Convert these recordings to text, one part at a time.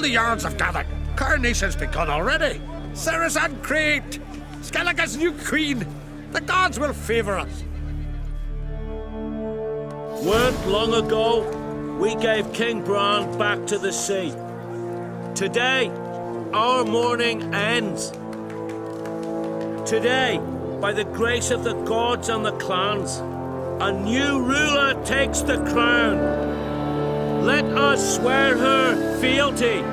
the yards have gathered. Coronation's begun already. Saracen Crete! Skellige's new queen! The gods will favor us. Weren't long ago, we gave King Bran back to the sea. Today, our mourning ends. Today, by the grace of the gods and the clans, a new ruler takes the crown. Let us swear her fealty.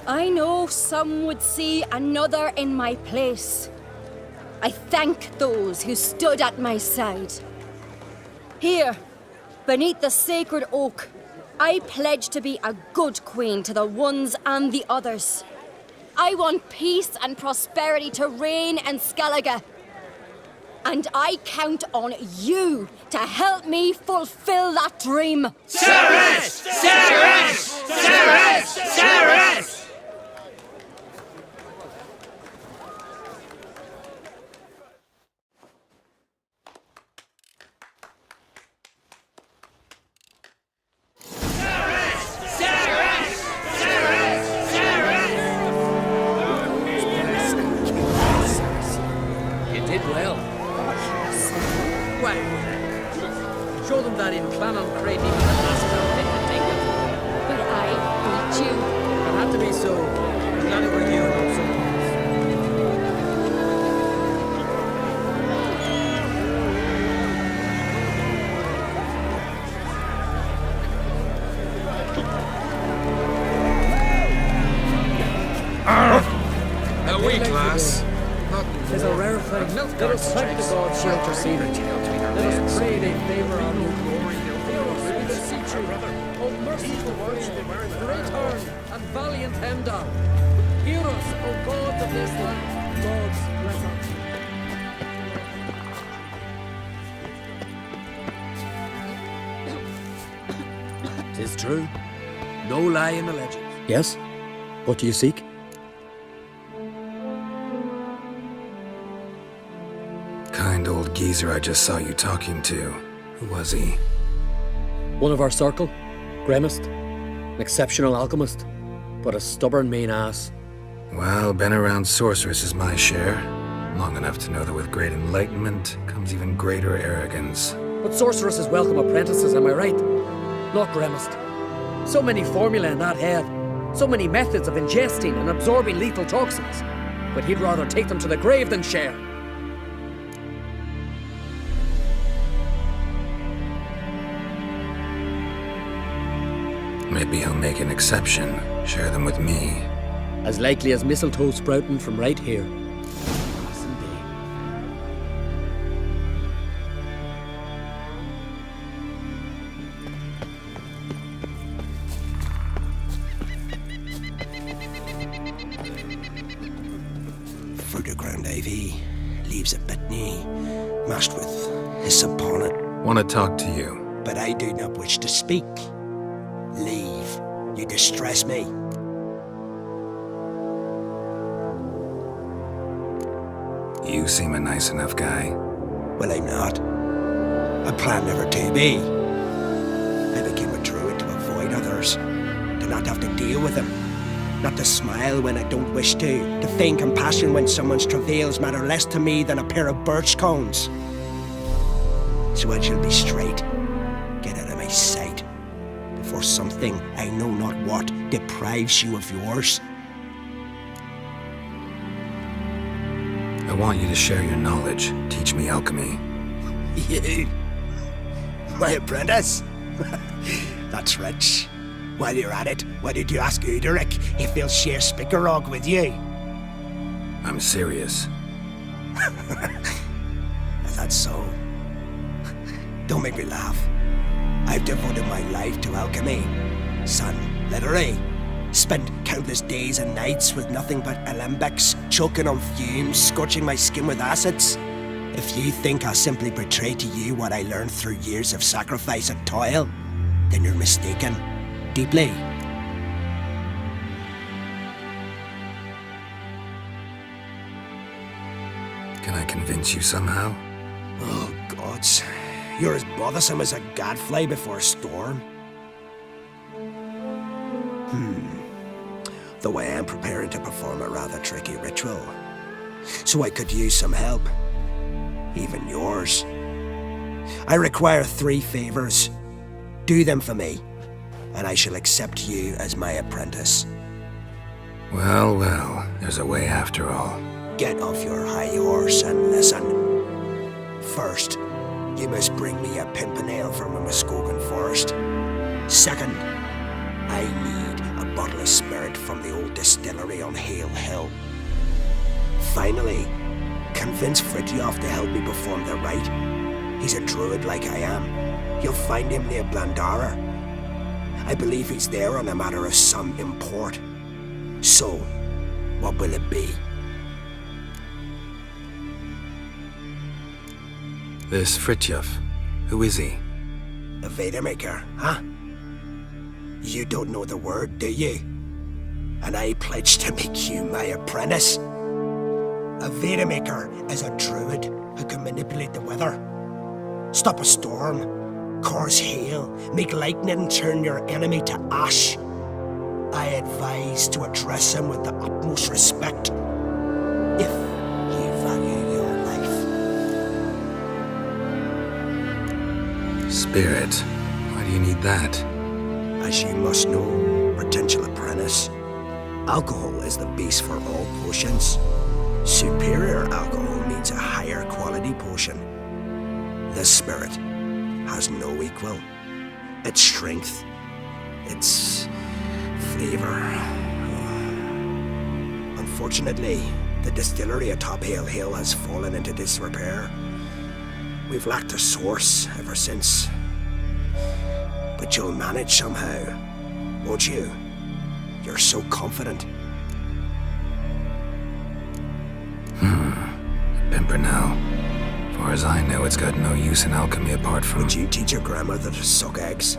I know some would see another in my place. I thank those who stood at my side. Here, beneath the sacred oak, I pledge to be a good queen to the ones and the others. I want peace and prosperity to reign in Skellige. And I count on you to help me fulfill that dream. Ceres! Ceres! Ceres! Ceres! Show them that in Clan on Crate, even the last campaign had taken. But I beat you. It had to be so. I'm glad it were you, not someone else. A weak lass. There's a rare thing. Let us thank the gods for interceding. Let us pray they favor our new glory. Hear us, we beseech you, O merciful Queen, great Earl and valiant Heimdall. Hear us, O gods of this land. Gods bless us. 'Tis true. No lie in the legend. Yes? What do you seek? Kind old geezer I just saw you talking to. Who was he? One of our circle. Gremist. An exceptional alchemist. But a stubborn mean ass. Well, been around sorceress is my share. Long enough to know that with great enlightenment comes even greater arrogance. But sorceresses welcome apprentices, am I right? Not Gremist. So many formulae in that head. So many methods of ingesting and absorbing lethal toxins. But he'd rather take them to the grave than share. Maybe he'll make an exception. Share them with me. As likely as mistletoe sprouting from right here. Fruit of ground ivy, leaves a bit new, mashed with hiss upon it. Want to talk to you. But I do not wish to speak. Leave. You distress me. You seem a nice enough guy. Well, I'm not. I plan never to be. I became a druid to avoid others, to not have to deal with them, not to smile when I don't wish to feign compassion when someone's travails matter less to me than a pair of birch cones. So I shall be straight. Get out of my sight. For something, I know not what, deprives you of yours. I want you to share your knowledge. Teach me alchemy. You? My apprentice? That's rich. While you're at it, why did you ask Uderic if he'll share Spickerog with you? I'm serious. Is that so? Don't make me laugh. I've devoted my life to alchemy. Son, literally. Spent countless days and nights with nothing but alembics, choking on fumes, scorching my skin with acids. If you think I'll simply portray to you what I learned through years of sacrifice and toil, then you're mistaken. Deeply. Can I convince you somehow? Oh, gods. You're as bothersome as a gadfly before a storm. Though I am preparing to perform a rather tricky ritual. So I could use some help. Even yours. I require 3 favors. Do them for me, and I shall accept you as my apprentice. Well, well, there's a way after all. Get off your high horse and listen. First, you must bring me a pimpernel from a Muskogan forest. Second, I need a bottle of spirit from the old distillery on Hale Hill. Finally, convince Fritjof to help me perform the rite. He's a druid like I am. You'll find him near Blandara. I believe he's there on a matter of some import. So, what will it be? This Fritjof, who is he? A Vadermaker, huh? You don't know the word, do you? And I pledge to make you my apprentice. A Vadermaker is a druid who can manipulate the weather. Stop a storm, cause hail, make lightning and turn your enemy to ash. I advise to address him with the utmost respect. If you value your life. Spirit. Why do you need that? As you must know, potential apprentice, alcohol is the base for all potions. Superior alcohol means a higher quality potion. This spirit has no equal. Its strength, its flavor. Unfortunately, the distillery atop Hale Hill has fallen into disrepair. We've lacked a source ever since. But you'll manage somehow, won't you? You're so confident. Pimpernel. Far as I know, it's got no use in alchemy apart from... Would you teach your grandmother to suck eggs?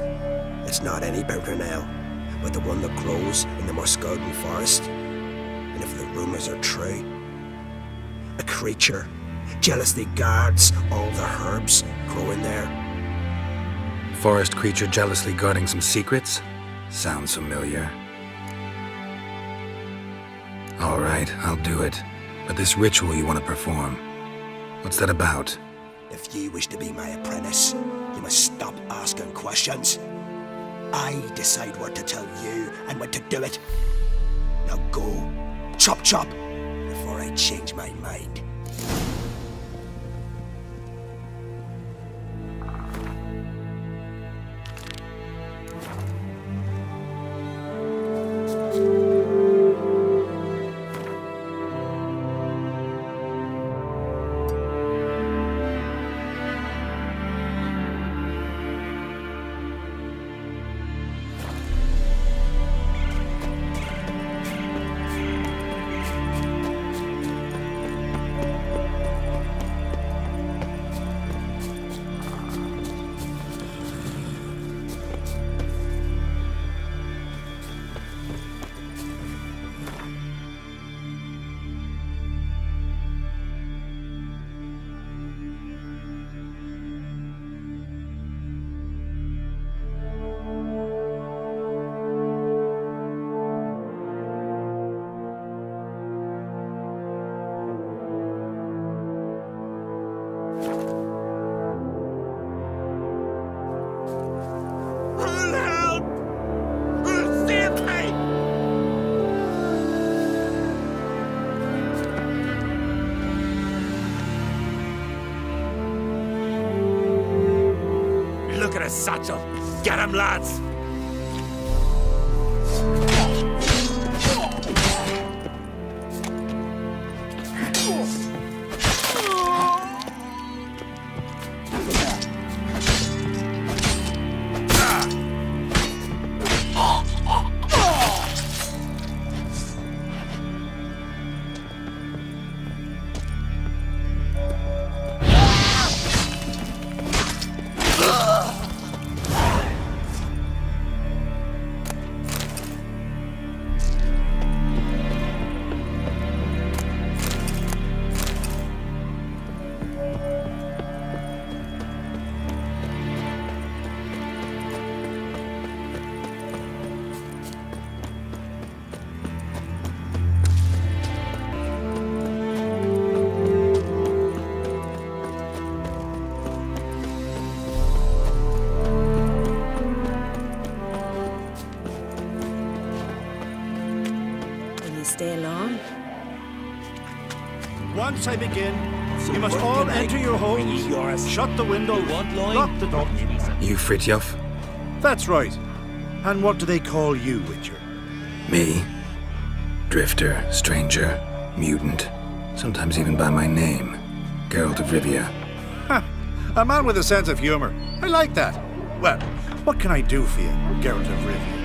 It's not any pimpernel, but the one that grows in the Muskogan forest. And if the rumors are true, a creature jealously guards all the herbs growing there. Forest creature jealously guarding some secrets? Sounds familiar. All right, I'll do it. But this ritual you want to perform, what's that about? If you wish to be my apprentice, you must stop asking questions. I decide what to tell you and when to do it. Now go, chop chop, before I change my mind. Look at his satchel. Get him, lads. Once I begin, you must all enter your homes, shut the windows, lock the doors. You Fritjof? That's right. And what do they call you, Witcher? Me? Drifter, stranger, mutant, sometimes even by my name. Geralt of Rivia. Ha! A man with a sense of humor. I like that. Well, what can I do for you, Geralt of Rivia?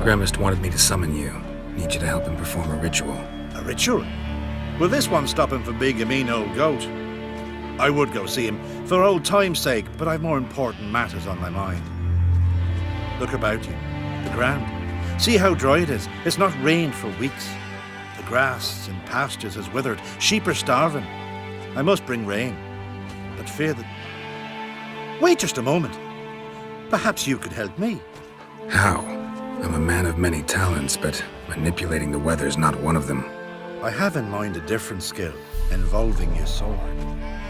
Gremist wanted me to summon you. Need you to help him perform a ritual. A ritual? Will this one stop him from being a mean old goat? I would go see him, for old time's sake, but I've more important matters on my mind. Look about you. The ground. See how dry it is. It's not rained for weeks. The grass in pastures has withered. Sheep are starving. I must bring rain, but fear that... Wait just a moment. Perhaps you could help me. How? I'm a man of many talents, but manipulating the weather's not one of them. I have in mind a different skill, involving your sword.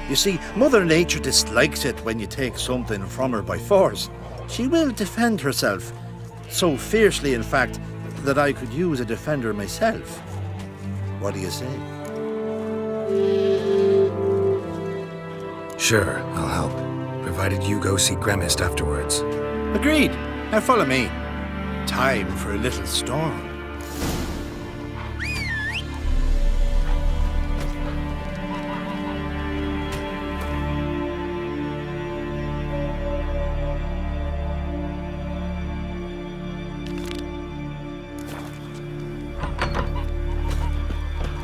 You see, Mother Nature dislikes it when you take something from her by force. She will defend herself, so fiercely, in fact, that I could use a defender myself. What do you say? Sure, I'll help, provided you go see Gremist afterwards. Agreed. Now follow me. Time for a little storm.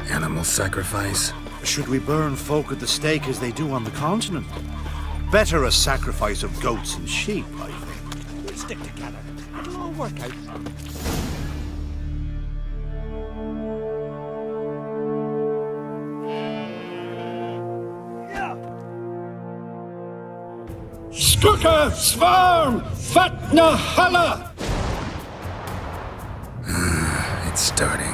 Animal sacrifice? Should we burn folk at the stake as they do on the continent? Better a sacrifice of goats and sheep, I think. We'll stick together. It'll all work out. Skuka Svarm Fatna Hala! It's starting.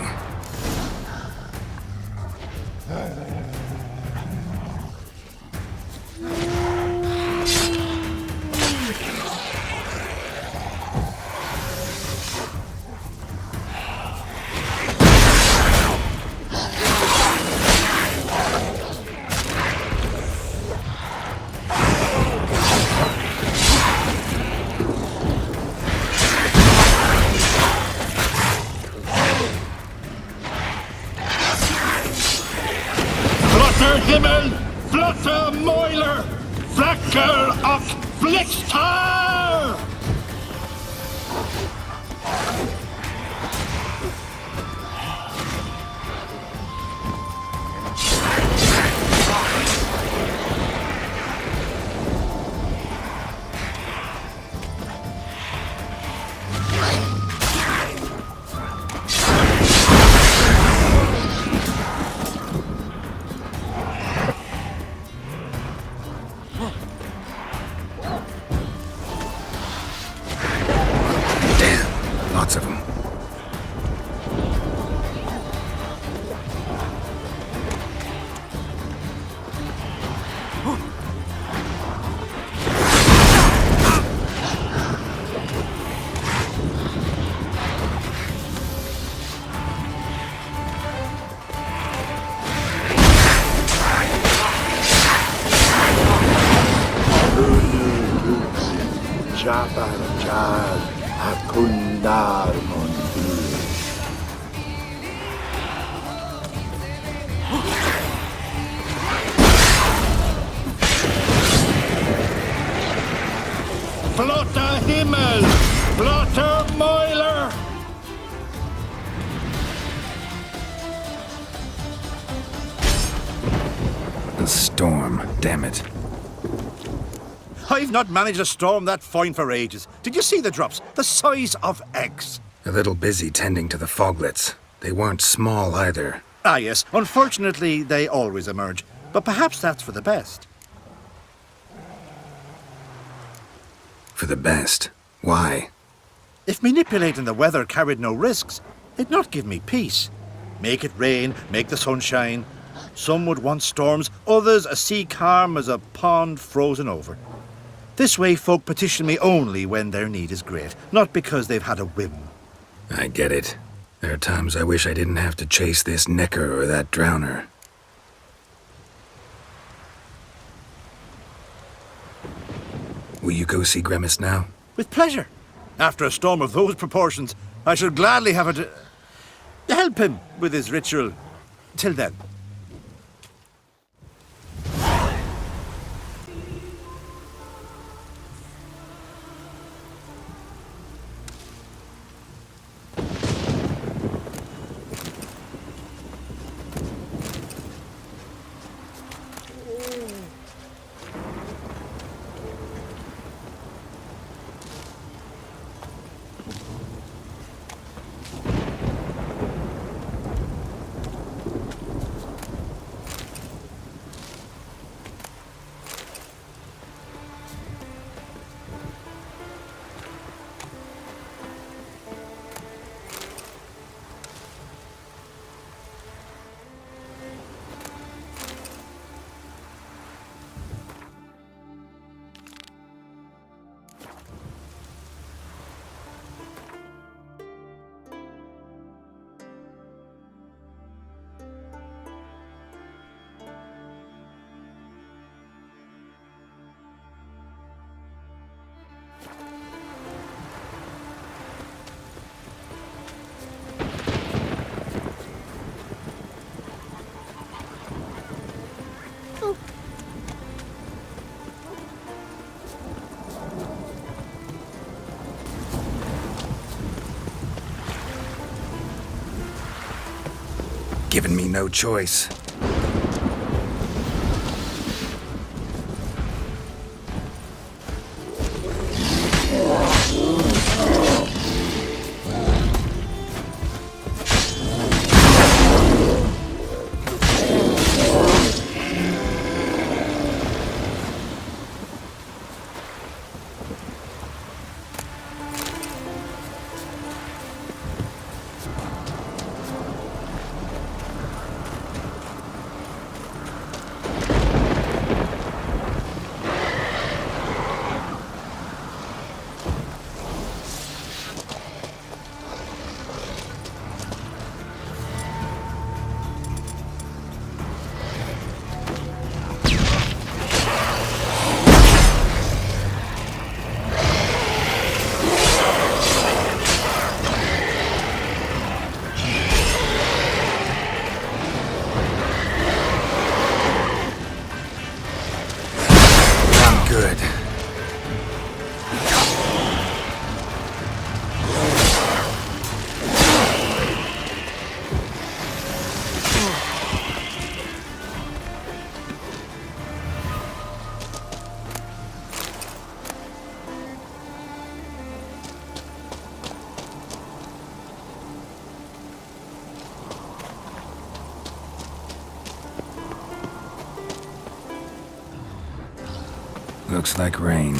Himmel, Flotte Moiler, Flacker och Flixtar! Lots of them. Chaparchar Akundar Flotte Himmel, Flotte Moiler! A storm, damn it. I've not managed a storm that fine for ages. Did you see the drops? The size of eggs. A little busy tending to the foglets. They weren't small either. Ah, yes. Unfortunately, they always emerge. But perhaps that's for the best. For the best. Why? If manipulating the weather carried no risks, it'd not give me peace. Make it rain, make the sun shine. Some would want storms, others a sea calm as a pond frozen over. This way folk petition me only when their need is great, not because they've had a whim. I get it. There are times I wish I didn't have to chase this necker or that drowner. Will you go see Grimace now? With pleasure. After a storm of those proportions, I should gladly have it to help him with his ritual. Till then. Given me no choice. Good. Looks like rain.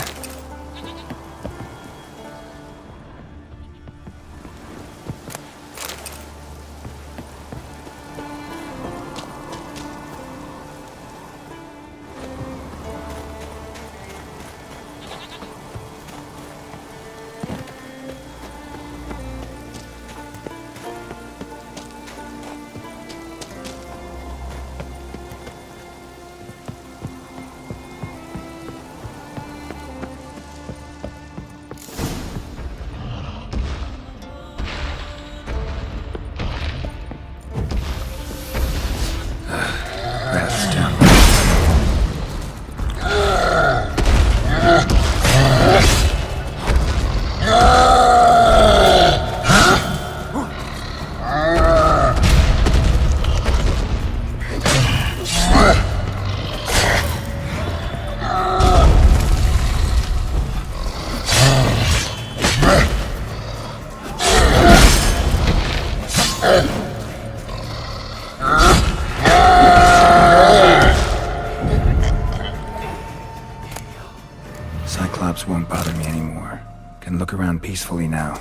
Cyclops won't bother me anymore. Can look around peacefully now.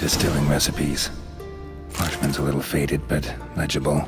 Distilling recipes. Parchment's a little faded, but legible.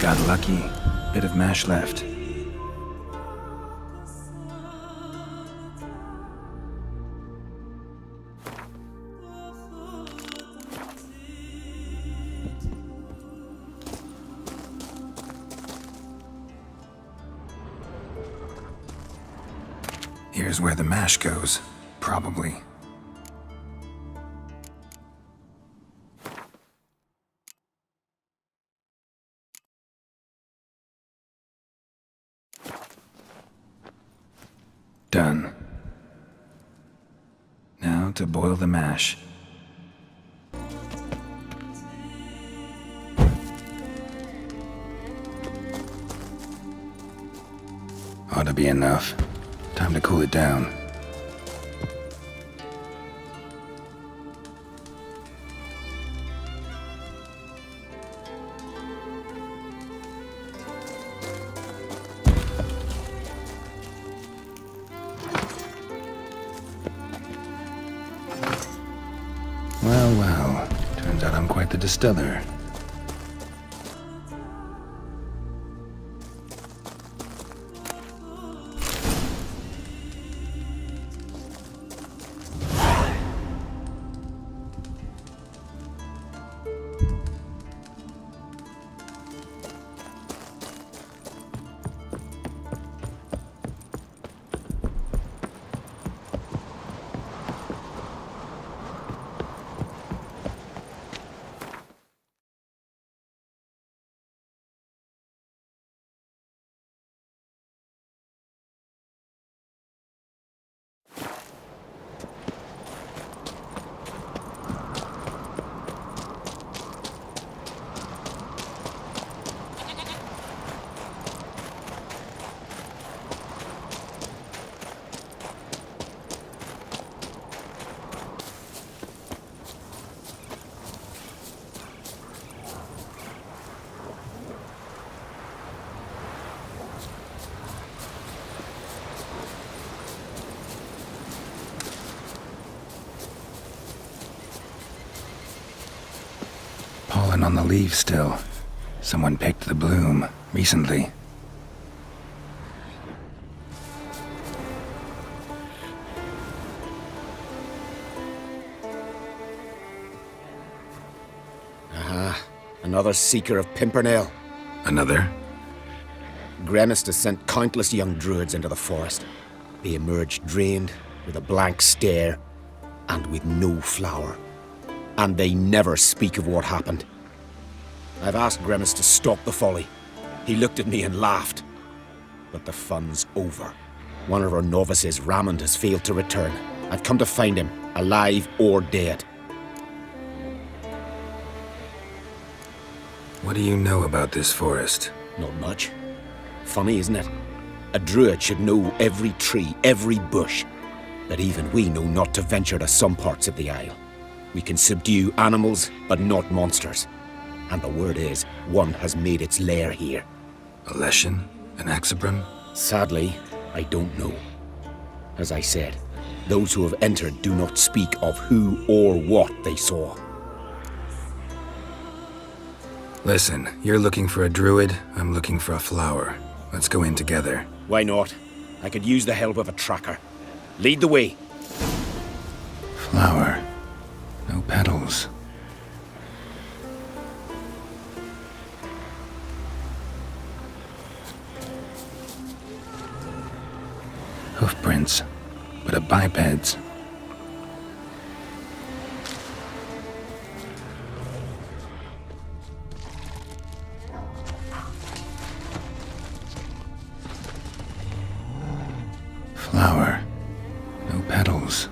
Got lucky. Bit of mash left. Here's where the mash goes, probably. Done. Now to boil the mash. Ought to be enough. Time to cool it down. Well, turns out I'm quite the distiller. Pollen on the leaves still. Someone picked the bloom recently. Aha, another seeker of Pimpernel. Another? Gremist has sent countless young druids into the forest. They emerge drained, with a blank stare, and with no flower. And they never speak of what happened. I've asked Grimace to stop the folly. He looked at me and laughed. But the fun's over. One of our novices, Ramond, has failed to return. I've come to find him, alive or dead. What do you know about this forest? Not much. Funny, isn't it? A druid should know every tree, every bush. But even we know not to venture to some parts of the Isle. We can subdue animals, but not monsters. And the word is, one has made its lair here. A Leshen? An Axabron? Sadly, I don't know. As I said, those who have entered do not speak of who or what they saw. Listen, you're looking for a druid, I'm looking for a flower. Let's go in together. Why not? I could use the help of a tracker. Lead the way. Flower. No petals. Hoofprints, but a biped's. Flower. No petals.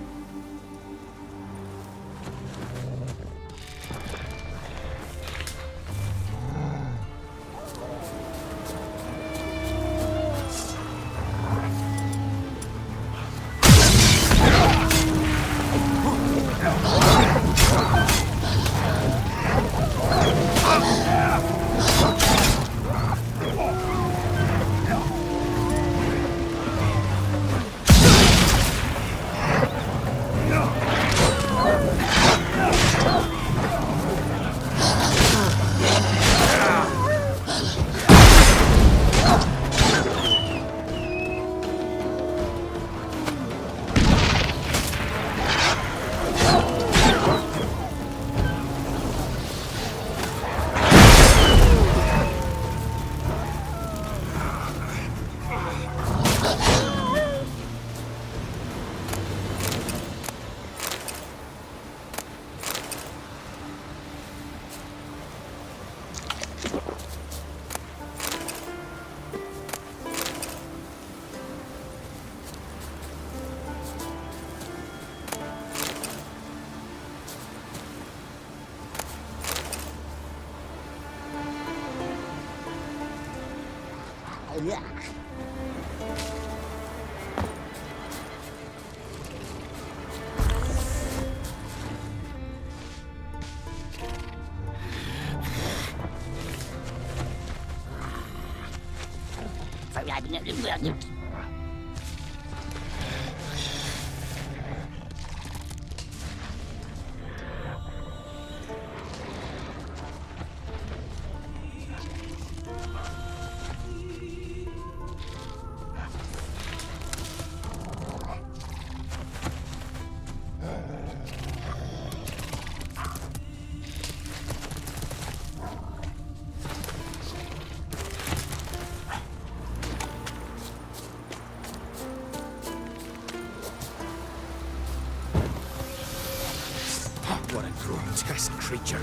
What a grotesque creature.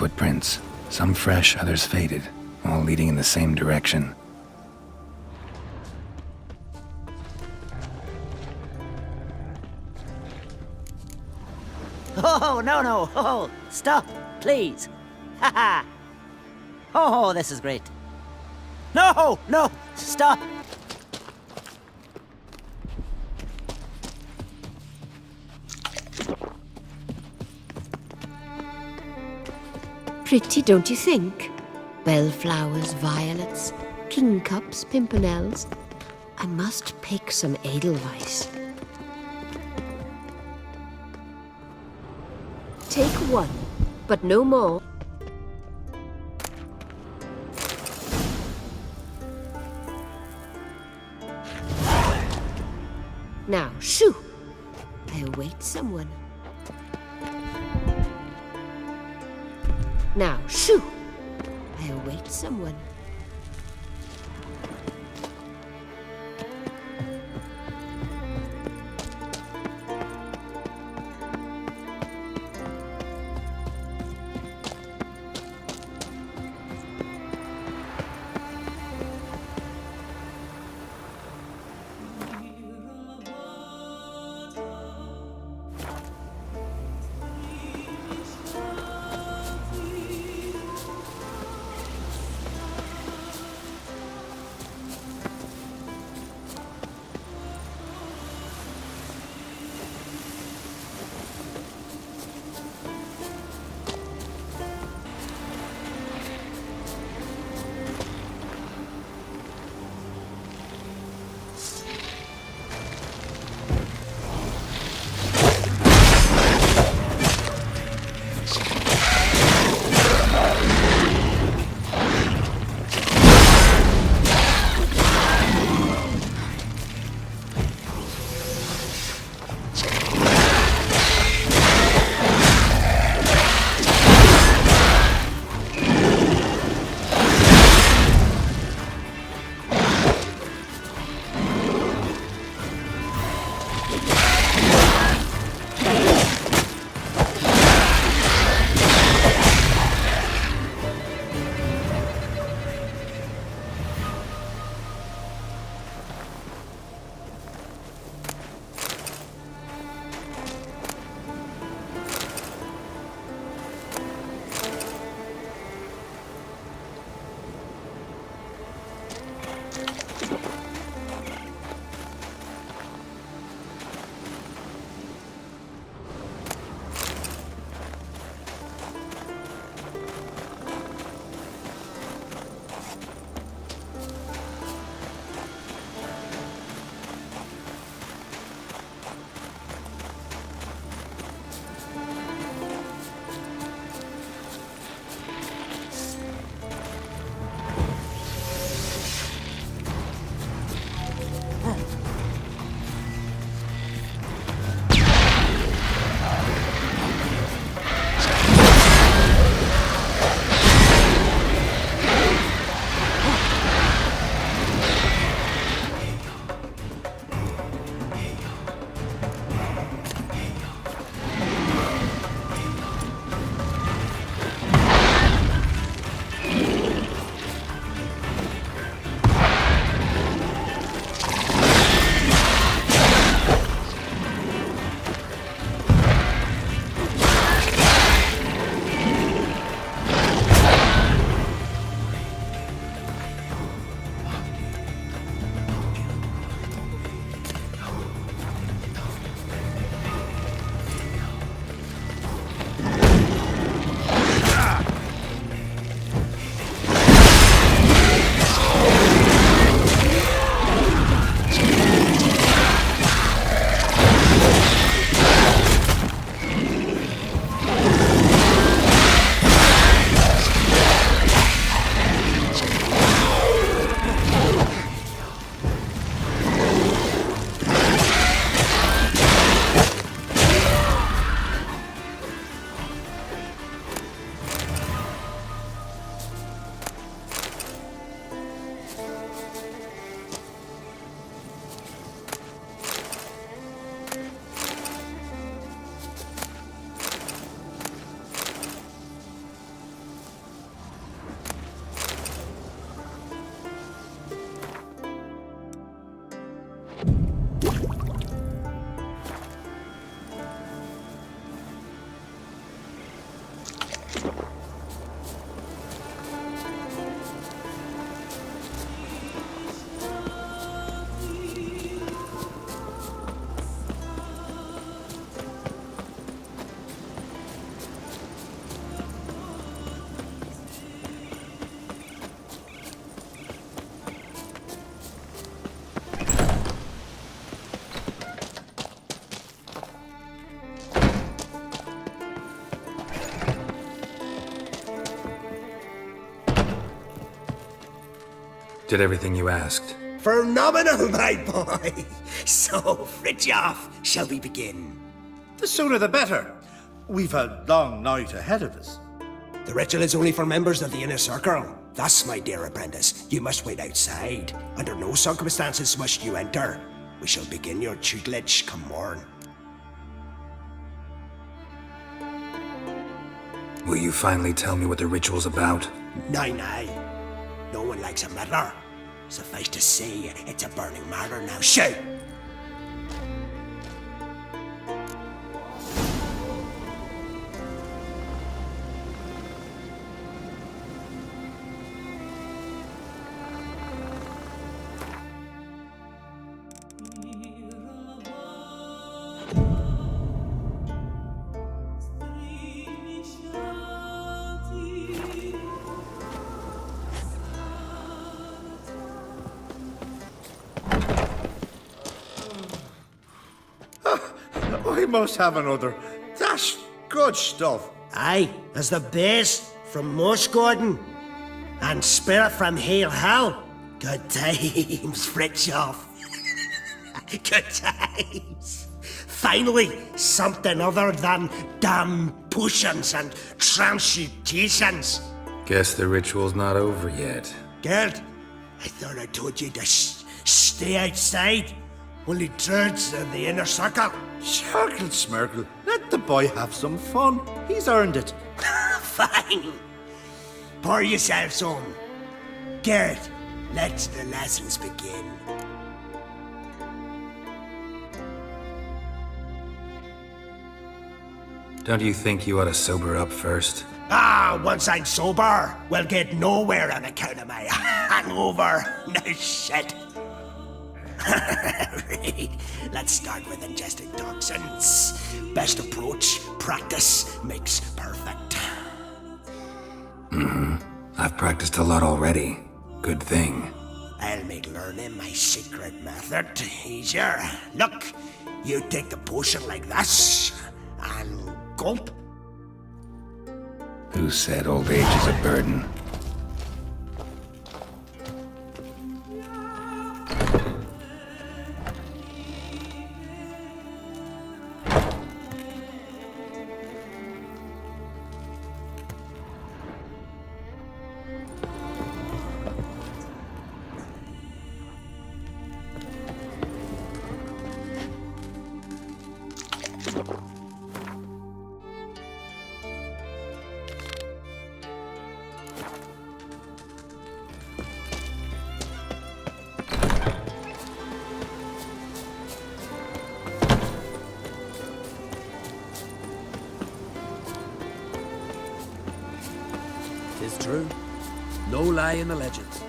footprints. Some fresh, others faded, all leading in the same direction. Oh, no. Oh, stop, please. Ha ha. Oh, this is great. No, stop. Pretty, don't you think? Bellflowers, violets, kingcups, pimpernels. I must pick some edelweiss. Take one, but no more. Now, shoo! I await someone. Now, shoo! I await someone. Did everything you asked? Phenomenal, my boy. So, Fritjof, shall we begin? The sooner the better. We've a long night ahead of us. The ritual is only for members of the inner circle. Thus, my dear apprentice, you must wait outside. Under no circumstances must you enter. We shall begin your tutelage come morn. Will you finally tell me what the ritual's about? Nay. No one likes a meddler. Suffice to say, it's a burning matter now. Shout! I must have another. That's good stuff. Aye, as the base from Moss Gordon and Spirit from Hale Hell. Good times, Fritjof. Good times. Finally, something other than damn potions and transmutations. Guess the ritual's not over yet. Gerd, I thought I told you to stay outside. Only druids in the inner circle. Circle Smirkle, let the boy have some fun. He's earned it. Fine. Pour yourselves on. Gerd, let the lessons begin. Don't you think you ought to sober up first? Once I'm sober, we'll get nowhere on account of my hangover. No shit. Right. Let's start with ingesting toxins. Best approach, practice makes perfect. I've practiced a lot already. Good thing. I'll make learning my secret method easier. Look, you take the potion like this, and gulp. Who said old age is a burden? Tis true. No lie in the legends.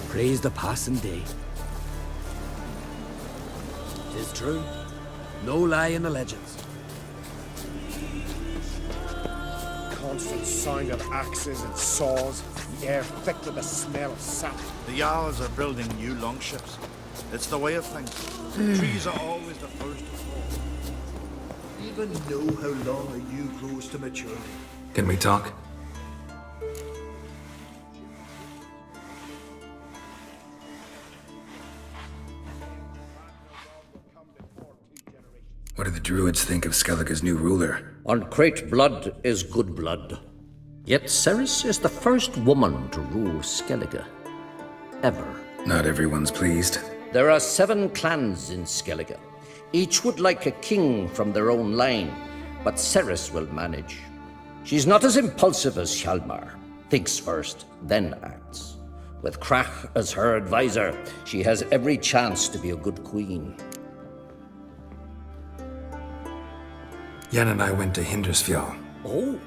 Praise the passing day. Tis true. No lie in the legends. Constant sound of axes and saws, the air thick with the smell of sap. The Jarls are building new longships. It's the way of things. Trees are always the first to fall. Even know how long a yew grows to maturity. Can we talk? What do the druids think of Skellige's new ruler? Uncrate blood is good blood. Yet Ceres is the first woman to rule Skellige. Ever. Not everyone's pleased. There are 7 clans in Skellige. Each would like a king from their own line, but Ceres will manage. She's not as impulsive as Hjalmar. Thinks first, then acts. With Krach as her advisor, she has every chance to be a good queen. Yen and I went to Hindersfjall. Oh,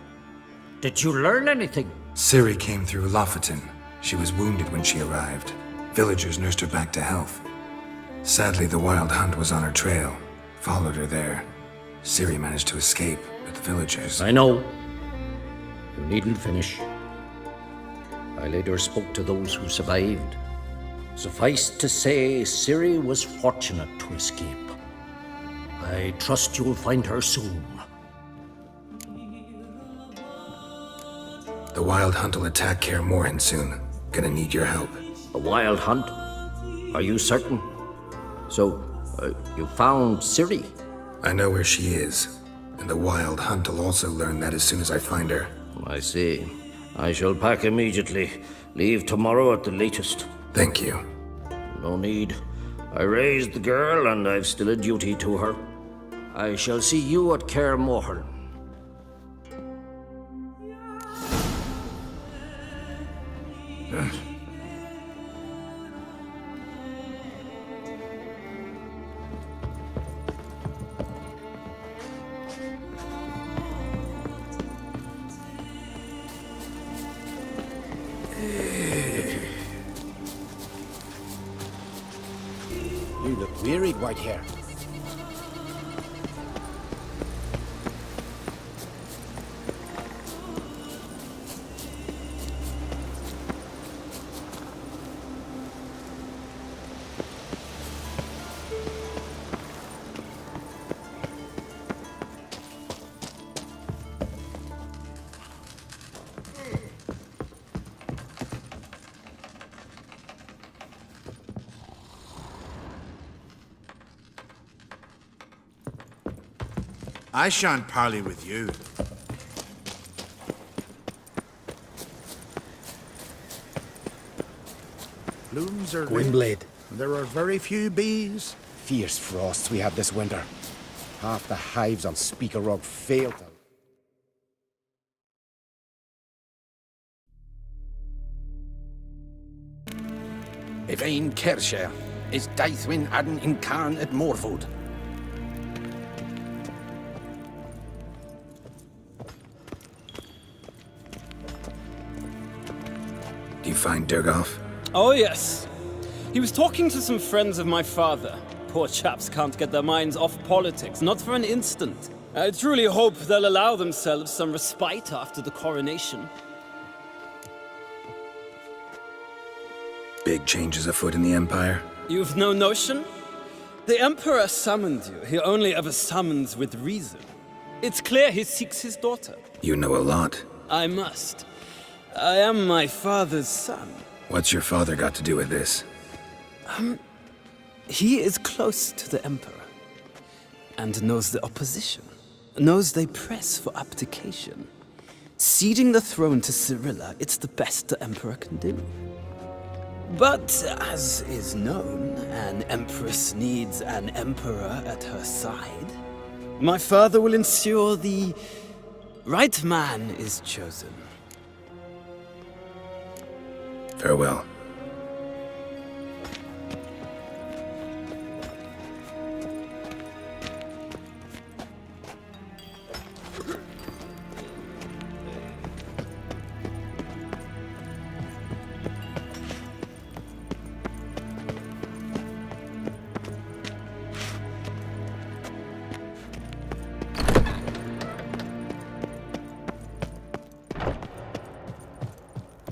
did you learn anything? Ciri came through Lofoten. She was wounded when she arrived. Villagers nursed her back to health. Sadly, the Wild Hunt was on her trail. Followed her there. Ciri managed to escape, but the villagers... I know. You needn't finish. I later spoke to those who survived. Suffice to say, Ciri was fortunate to escape. I trust you'll find her soon. The Wild Hunt will attack Kaer Morhen soon. Gonna need your help. A wild hunt? Are you certain? So, you found Ciri? I know where she is, and the Wild Hunt will also learn that as soon as I find her. I see. I shall pack immediately. Leave tomorrow at the latest. Thank you. No need. I raised the girl, and I've still a duty to her. I shall see you at Kaer Morhen. You look wearied, Whitehair. I shan't parley with you. Blooms are Gwynblade. There are very few bees. Fierce frosts we had this winter. Half the hives on Speaker Rock failed to... Evain Kershire is Daithwin Adden in Khan at Morfold. Do you find Durgoff? Oh, yes. He was talking to some friends of my father. Poor chaps can't get their minds off politics, not for an instant. I truly hope they'll allow themselves some respite after the coronation. Big changes afoot in the Empire? You've no notion? The Emperor summoned you. He only ever summons with reason. It's clear he seeks his daughter. You know a lot. I must. I am my father's son. What's your father got to do with this? He is close to the Emperor. And knows the opposition. Knows they press for abdication. Ceding the throne to Cyrilla, it's the best the Emperor can do. But, as is known, an Empress needs an Emperor at her side. My father will ensure the right man is chosen. Farewell.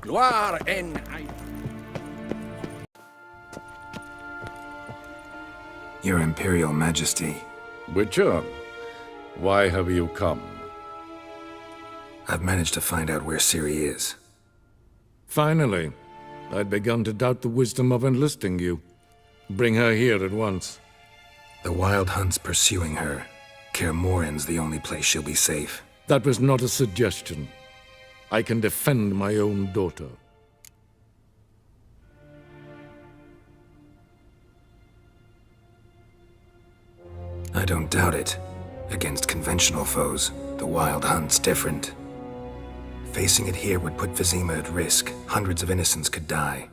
Gloire en... Your Imperial Majesty. Witcher, why have you come? I've managed to find out where Ciri is. Finally. I'd begun to doubt the wisdom of enlisting you. Bring her here at once. The Wild Hunt's pursuing her. Kaer Morhen's the only place she'll be safe. That was not a suggestion. I can defend my own daughter. I don't doubt it. Against conventional foes, the Wild Hunt's different. Facing it here would put Vizima at risk. Hundreds of innocents could die.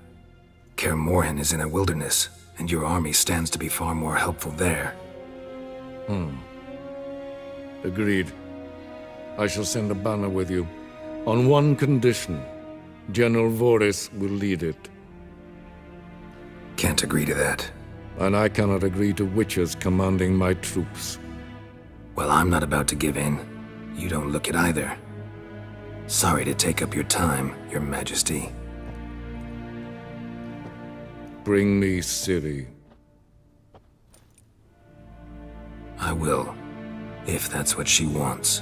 Kaer Morhen is in a wilderness, and your army stands to be far more helpful there. Agreed. I shall send a banner with you. On one condition. General Voris will lead it. Can't agree to that. And I cannot agree to Witchers commanding my troops. Well, I'm not about to give in. You don't look it either. Sorry to take up your time, Your Majesty. Bring me Ciri. I will, if that's what she wants.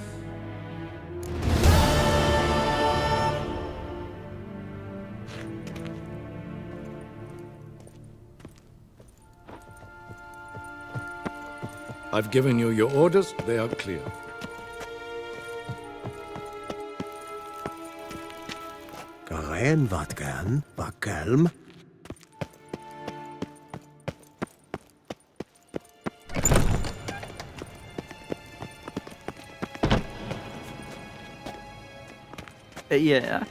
I've given you your orders. They are clear. Gaen wat gan, Bakelm. Yeah.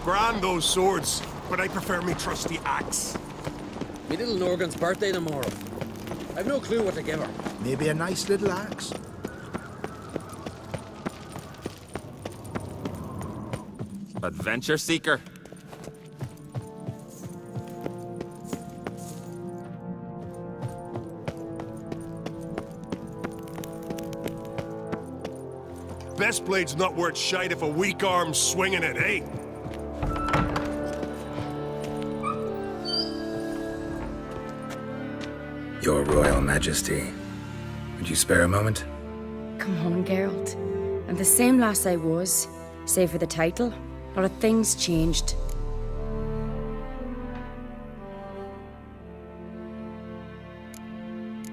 Grand those swords, but I prefer me trusty axe. Me little Norgan's birthday tomorrow. I've no clue what to give her. Maybe a nice little axe. Adventure seeker. Best blade's not worth shite if a weak arm's swinging it, eh? Your Royal Majesty. Would you spare a moment? Come on, Geralt. I'm the same lass I was, save for the title. A lot of things changed.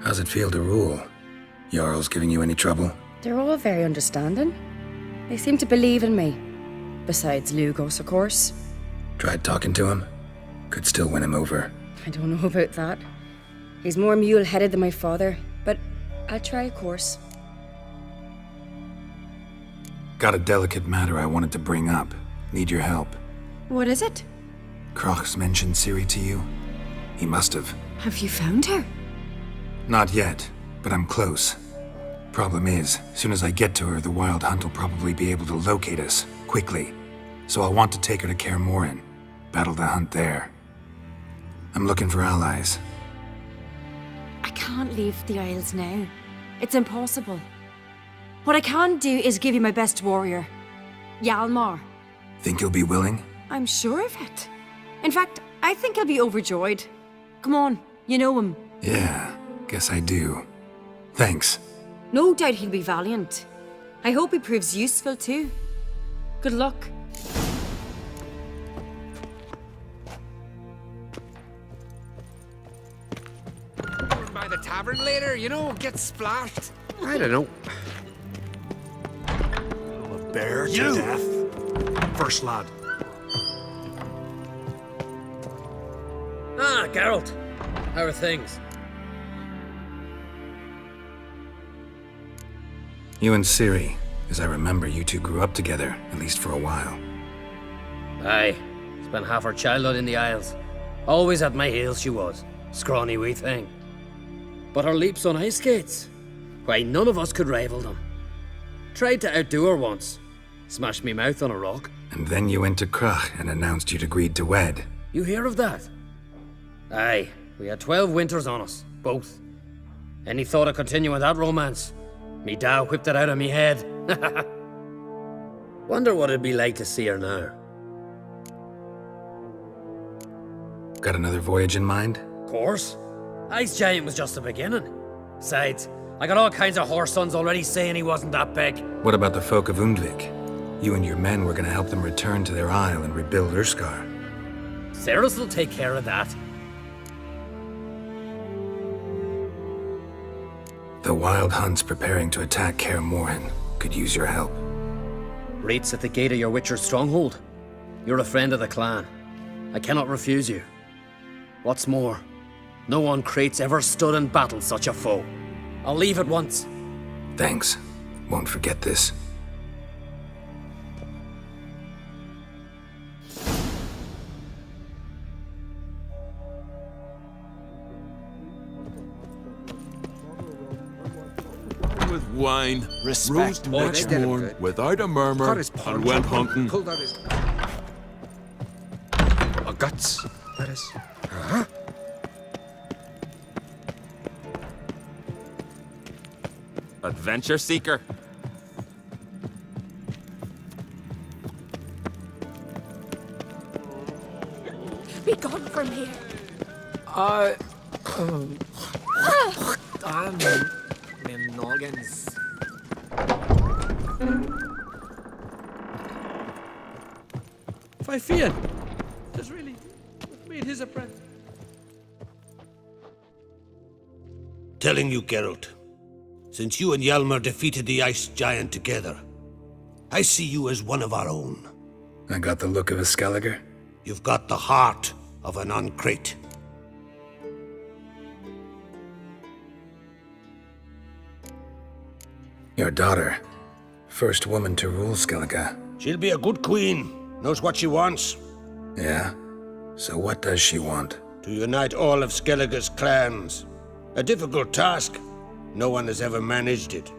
How's it feel to rule? Jarl's giving you any trouble? They're all very understanding. They seem to believe in me. Besides Lugos, of course. Tried talking to him? Could still win him over. I don't know about that. He's more mule-headed than my father, but I'll try, of course. Got a delicate matter I wanted to bring up. Need your help. What is it? Crach's mentioned Ciri to you? He must have. Have you found her? Not yet, but I'm close. Problem is, soon as I get to her, the Wild Hunt will probably be able to locate us, quickly. So I'll want to take her to Kaer Morhen. Battle the hunt there. I'm looking for allies. I can't leave the Isles now. It's impossible. What I can do is give you my best warrior, Hjalmar. Think you'll be willing? I'm sure of it. In fact, I think he'll be overjoyed. Come on, you know him. Yeah, guess I do. Thanks. No doubt he'll be valiant. I hope he proves useful too. Good luck. By the tavern later, you know, get splashed. I don't know. Bear to death. First lad. Ah, Geralt. How are things? You and Ciri. As I remember, you two grew up together, at least for a while. Aye. Spent half her childhood in the Isles. Always at my heels she was. Scrawny wee thing. But her leaps on ice skates? Why, none of us could rival them. Tried to outdo her once. Smashed me mouth on a rock. And then you went to Crach and announced you'd agreed to wed. You hear of that? Aye. We had 12 winters on us. Both. Any thought of continuing that romance? Me Dow whipped it out of me head. Wonder what it'd be like to see her now. Got another voyage in mind? Course. Ice Giant was just the beginning. Besides, I got all kinds of horse sons already saying he wasn't that big. What about the folk of Undvik? You and your men were gonna help them return to their isle and rebuild Urskar. Ceres will take care of that. The Wild Hunt's preparing to attack Kaer Morhen. Could use your help. Rates at the gate of your Witcher stronghold. You're a friend of the clan. I cannot refuse you. What's more, no one Krait's ever stood and battled such a foe. I'll leave at once. Thanks. Won't forget this. With wine, Respect. rose much more without a murmur, and went hunting. Pulled out his... guts. That is... Adventure seeker. Be gone from here. Damn, me noggins. Fifian! Does really made his apprentice. Telling you, Geralt, since you and Hjalmar defeated the ice giant together, I see you as one of our own. I got the look of a Skelliger. You've got the heart of an Uncrate. Your daughter. First woman to rule Skellige. She'll be a good queen. Knows what she wants. Yeah? So what does she want? To unite all of Skellige's clans. A difficult task. No one has ever managed it.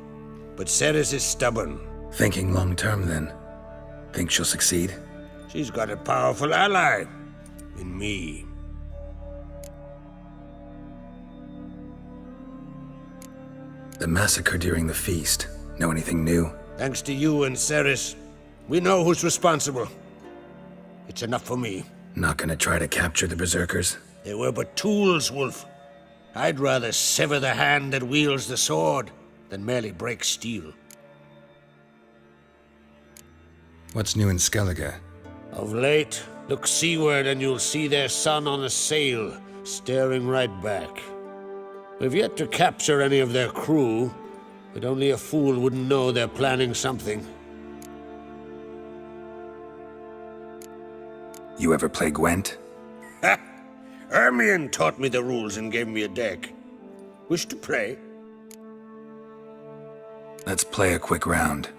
But Ceres is stubborn. Thinking long term, then. Think she'll succeed? She's got a powerful ally. In me. The massacre during the feast. Know anything new? Thanks to you and Ceres, we know who's responsible. It's enough for me. Not gonna try to capture the Berserkers? They were but tools, Wolf. I'd rather sever the hand that wields the sword than merely break steel. What's new in Skellige? Of late, look seaward and you'll see their sun on a sail, staring right back. We've yet to capture any of their crew, but only a fool wouldn't know they're planning something. You ever play Gwent? Ha! Ermion taught me the rules and gave me a deck. Wish to play? Let's play a quick round.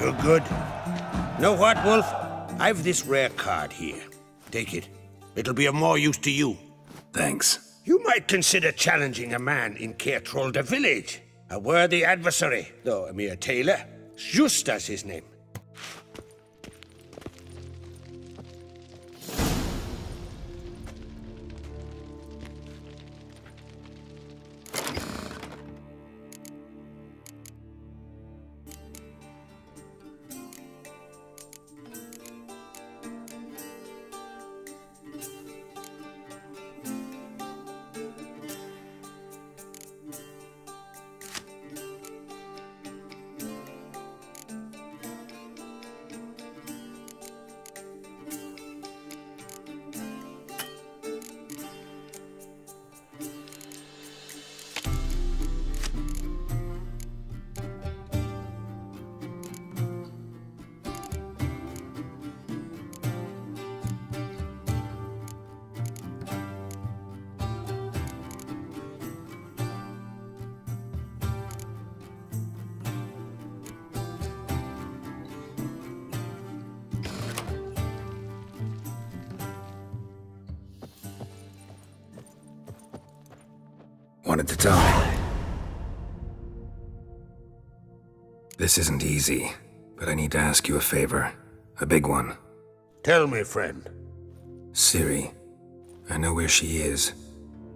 You're good. Know what, Wolf? I've this rare card here. Take it. It'll be of more use to you. Thanks. You might consider challenging a man in Caertrolda village. A worthy adversary, though a mere tailor. Justas his name. Wanted to tell me. This isn't easy, but I need to ask you a favor. A big one. Tell me, friend. Ciri. I know where she is,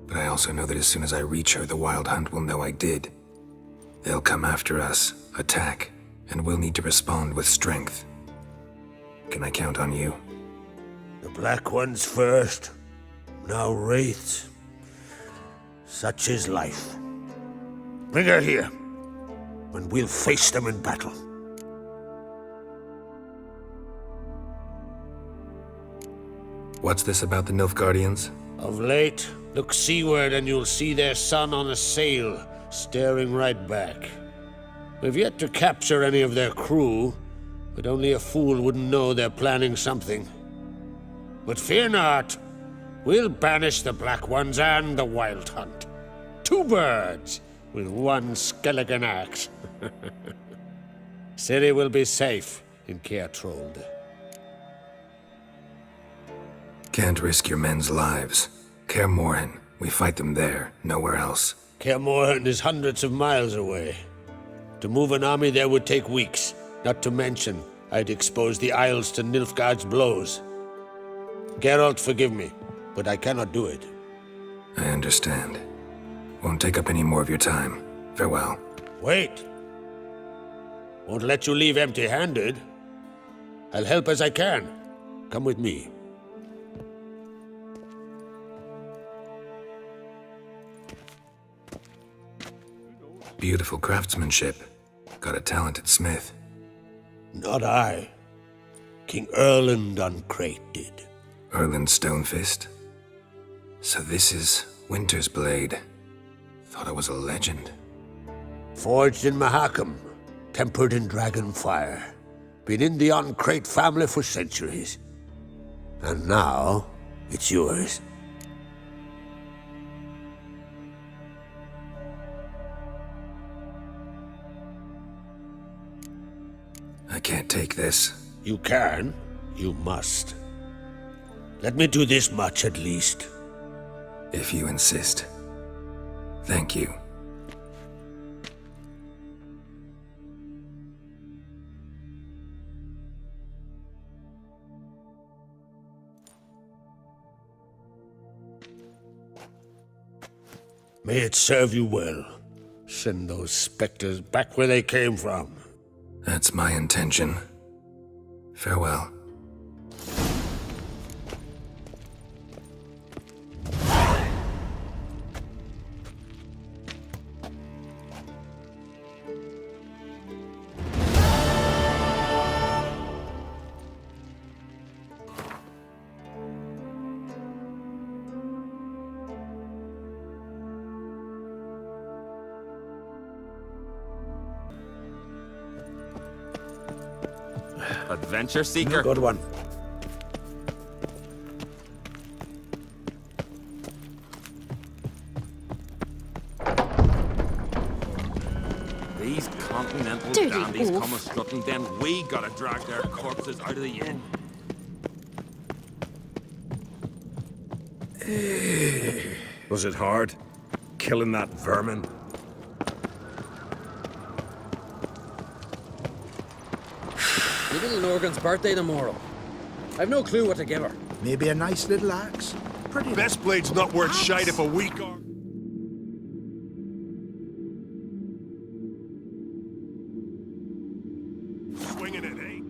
but I also know that as soon as I reach her, the Wild Hunt will know I did. They'll come after us, attack, and we'll need to respond with strength. Can I count on you? The Black Ones first, now Wraiths. Such is life. Bring her here, and we'll face them in battle. What's this about the Nilfgaardians? Of late, look seaward and you'll see their sun on a sail, staring right back. We've yet to capture any of their crew, but only a fool wouldn't know they're planning something. But fear not, we'll banish the Black Ones and the Wild Hunt. 2 birds with 1 skeleton axe. Ciri will be safe in Caertrolda. Can't risk your men's lives. Kaer Morhen, we fight them there, nowhere else. Kaer Morhen is hundreds of miles away. To move an army there would take weeks, not to mention I'd expose the Isles to Nilfgaard's blows. Geralt, forgive me, but I cannot do it. I understand. Won't take up any more of your time. Farewell. Wait. Won't let you leave empty-handed. I'll help as I can. Come with me. Beautiful craftsmanship. Got a talented smith. Not I. King Erland on Crate did. Erland Stonefist? So this is Winter's Blade. Thought I was a legend. Forged in Mahakam, tempered in dragon fire. Been in the Crate family for centuries. And now, it's yours. I can't take this. You can. You must. Let me do this much at least. If you insist. Thank you. May it serve you well. Send those specters back where they came from. That's my intention. Farewell. Adventure seeker. Good one. These continental Dirty dandies oaf. come a strutting, then we gotta drag their corpses out of the inn. Was it hard? Killing that vermin? Your little Norgan's birthday tomorrow. I've no clue what to give her. Maybe a nice little axe. Pretty. Best blade's not worth shite if a week or. Swinging it, eh?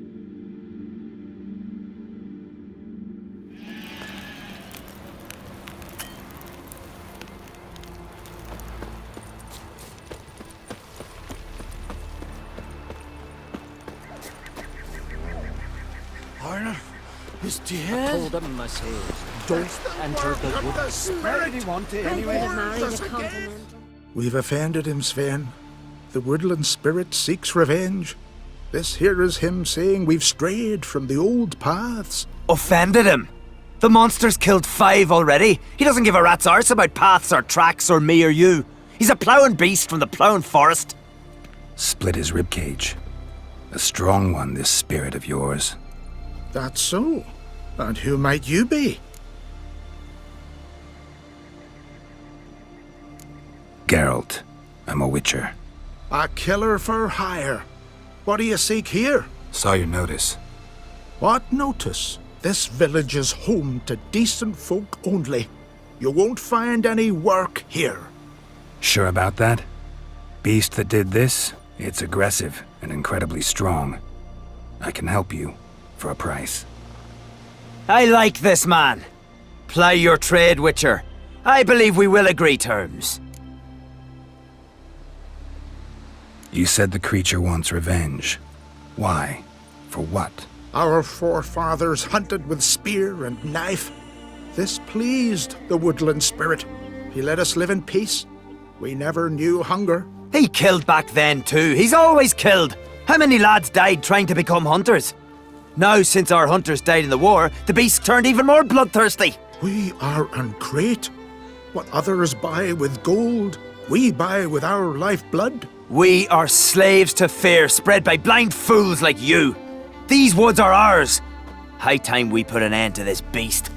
Arna is dead. I told him myself, don't enter the wood. Where did he want to anyway? We've offended him, Sven. The woodland spirit seeks revenge. This here is him saying we've strayed from the old paths. Offended him? The monster's killed 5 already. He doesn't give a rat's arse about paths or tracks or me or you. He's a ploughing beast from the ploughing forest. Split his ribcage. A strong one, this spirit of yours. That's so. And who might you be? Geralt. I'm a witcher. A killer for hire. What do you seek here? Saw your notice. What notice? This village is home to decent folk only. You won't find any work here. Sure about that? Beast that did this, it's aggressive and incredibly strong. I can help you, for a price. I like this man. Ply your trade, Witcher. I believe we will agree terms. You said the creature wants revenge. Why? For what? Our forefathers hunted with spear and knife. This pleased the woodland spirit. He let us live in peace. We never knew hunger. He killed back then too. He's always killed. How many lads died trying to become hunters? Now, since our hunters died in the war, the beast turned even more bloodthirsty. We are ungreat. What others buy with gold, we buy with our lifeblood. We are slaves to fear spread by blind fools like you. These woods are ours. High time we put an end to this beast.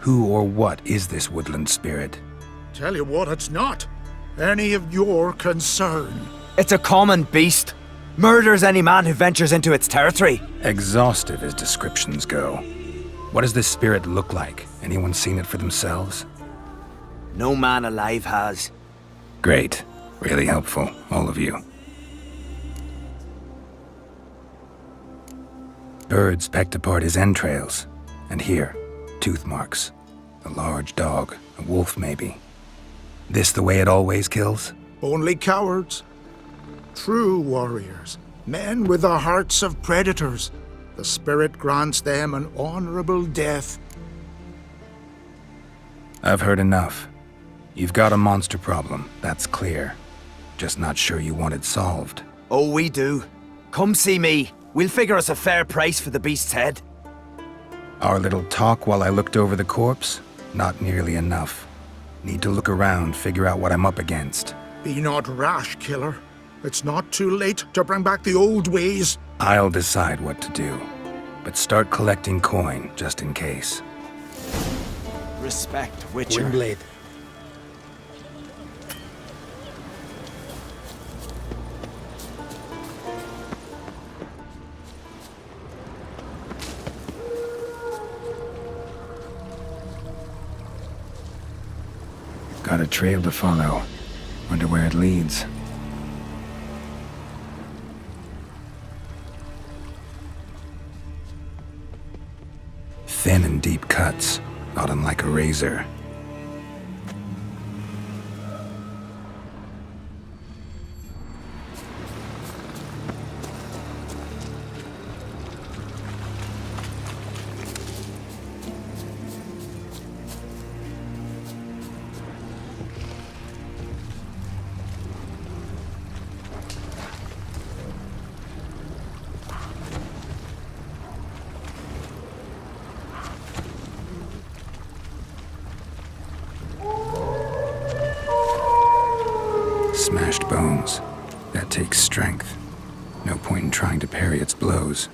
Who or what is this woodland spirit? Tell you what, it's not any of your concern. It's a common beast. Murders any man who ventures into its territory. Exhaustive as descriptions go. What does this spirit look like? Anyone seen it for themselves? No man alive has. Great. Really helpful, all of you. Birds pecked apart his entrails. And here, tooth marks. A large dog, a wolf maybe. This the way it always kills? Only cowards. True warriors. Men with the hearts of predators. The spirit grants them an honorable death. I've heard enough. You've got a monster problem, that's clear. Just not sure you want it solved. Oh, we do. Come see me. We'll figure us a fair price for the beast's head. Our little talk while I looked over the corpse? Not nearly enough. Need to look around, figure out what I'm up against. Be not rash, killer. It's not too late to bring back the old ways. I'll decide what to do. But start collecting coin, just in case. Respect, Witcher. Windblade. Got a trail to follow. Wonder where it leads. Thin and deep cuts, not unlike a razor. Smashed bones. That takes strength. No point in trying to parry its blows.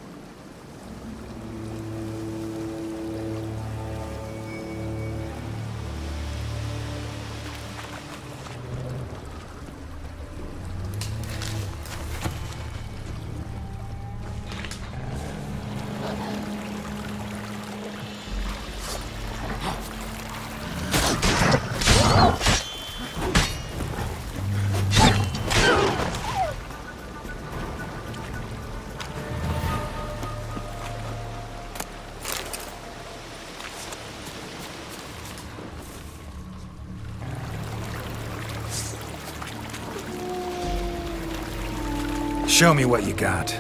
Show me what you got.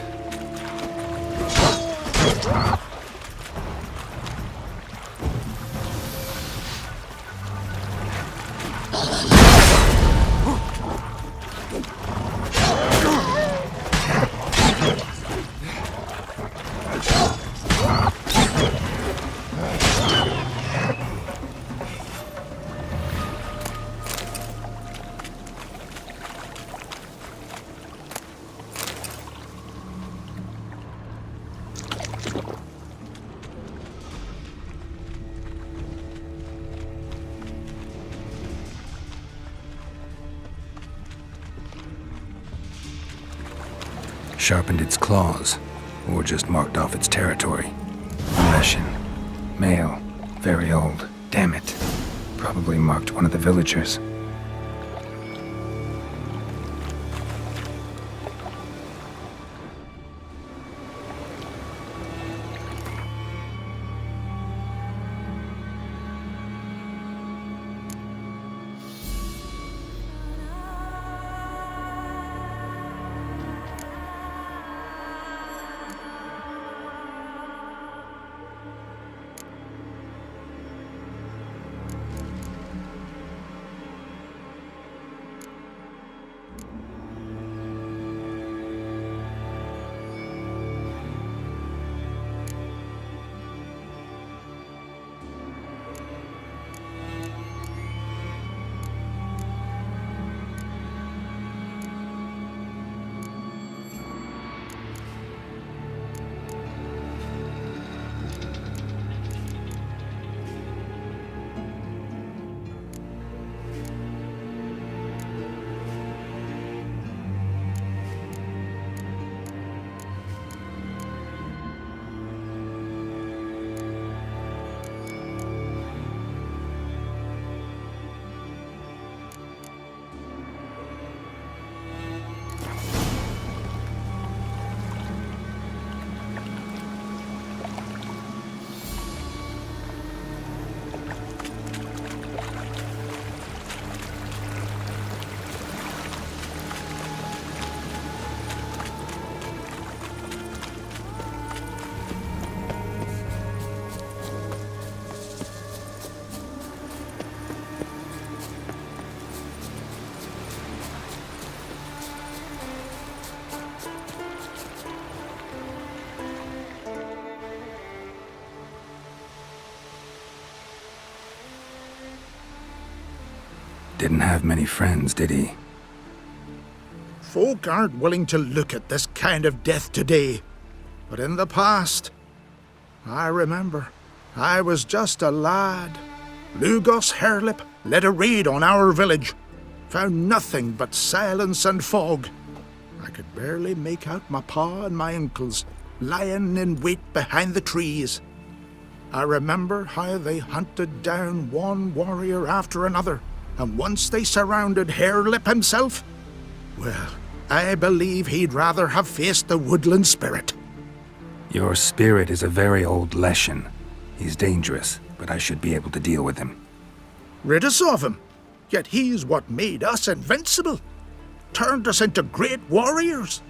Sharpened its claws, or just marked off its territory. Leshen. Male. Very old. Damn it. Probably marked one of the villagers. Didn't have many friends, did he? Folk aren't willing to look at this kind of death today. But in the past, I remember, I was just a lad. Lugos Hairlip led a raid on our village. Found nothing but silence and fog. I could barely make out my pa and my uncles lying in wait behind the trees. I remember how they hunted down one warrior after another, and once they surrounded Hairlip himself, well, I believe he'd rather have faced the woodland spirit. Your spirit is a very old Leshen. He's dangerous, but I should be able to deal with him. Rid us of him, yet he's what made us invincible. Turned us into great warriors.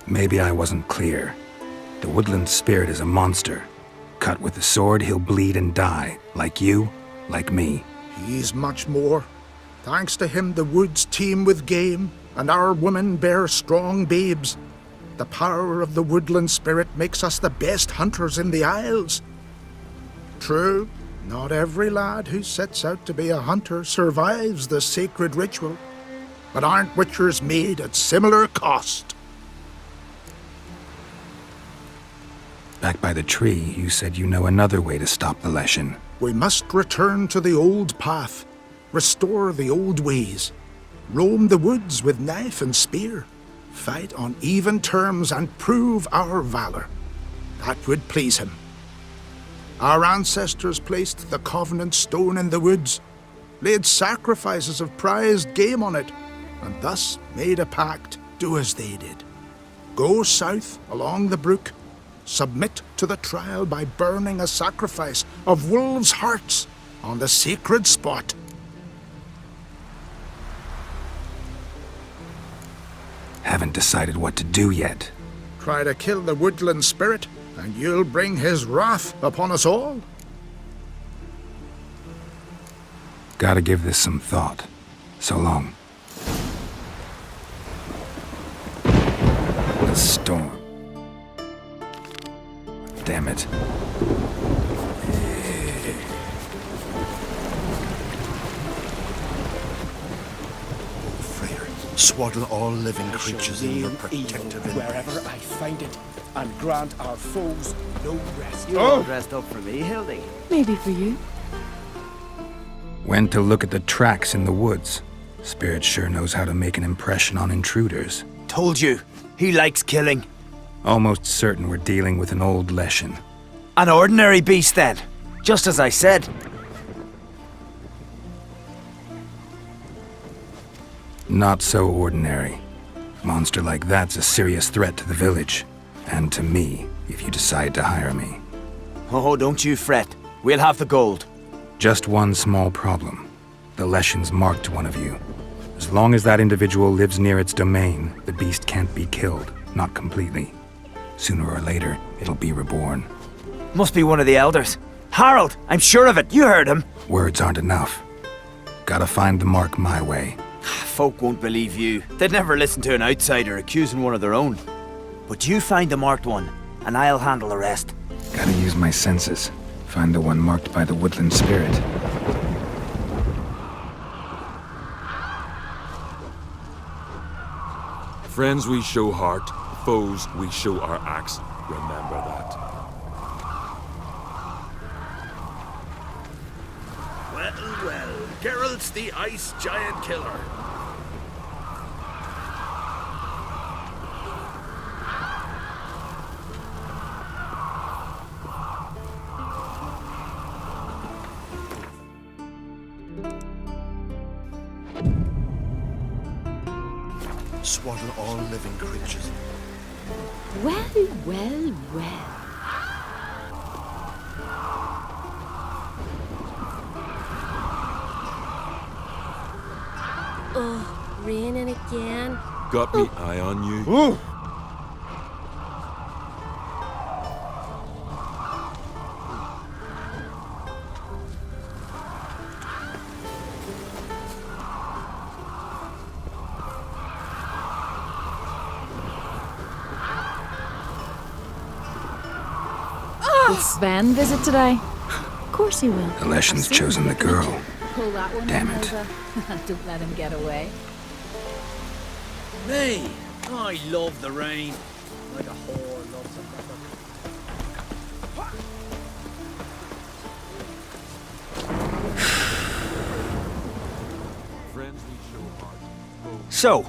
Maybe I wasn't clear. The woodland spirit is a monster. Cut with the sword, he'll bleed and die, like you, like me. He's much more. Thanks to him, the woods teem with game, and our women bear strong babes. The power of the woodland spirit makes us the best hunters in the Isles. True, Not every lad who sets out to be a hunter survives the sacred ritual, but aren't witchers made at similar cost? Back by the tree, you said you know another way to stop the Leshen. We must return to the old path, restore the old ways, roam the woods with knife and spear, fight on even terms and prove our valor. That would please him. Our ancestors placed the Covenant Stone in the woods, laid sacrifices of prized game on it, and thus made a pact, do as they did. Go south along the brook, submit to the trial by burning a sacrifice of wolves' hearts on the sacred spot. Haven't decided what to do yet. Try to kill the woodland spirit, and you'll bring his wrath upon us all. Gotta give this some thought. So long. The storm. Damn it. Swaddle all living creatures in your protective wherever embrace. I find it, and grant our foes no rest. You all dressed up for me, Hildy. Maybe for you. Went to look at the tracks in the woods. Spirit sure knows how to make an impression on intruders. Told you, he likes killing. Almost certain we're dealing with an old Leshen. An ordinary beast then, just as I said. Not so ordinary. Monster like that's a serious threat to the village. And to me, if you decide to hire me. Oh, don't you fret. We'll have the gold. Just one small problem. The Leshen's marked one of you. As long as that individual lives near its domain, the beast can't be killed. Not completely. Sooner or later, it'll be reborn. Must be one of the elders. Harold, I'm sure of it. You heard him. Words aren't enough. Gotta find the mark my way. Folk won't believe you. They'd never listen to an outsider accusing one of their own. But you find the marked one, and I'll handle the rest. Gotta use my senses. Find the one marked by the woodland spirit. Friends we show heart, foes we show our axe. Remember that. Well, Geralt's the ice giant killer. Swaddle all living creatures. Well, well, well. Oh, raining again. Got me eye on you. Will Sven visit today? Of course he will. The Leshen's chosen the girl. Pull that one Damn in, it. Hilda. Don't let him get away. Me, I love the rain. Like a whore loves a mother. Friends we show heart, foes. So,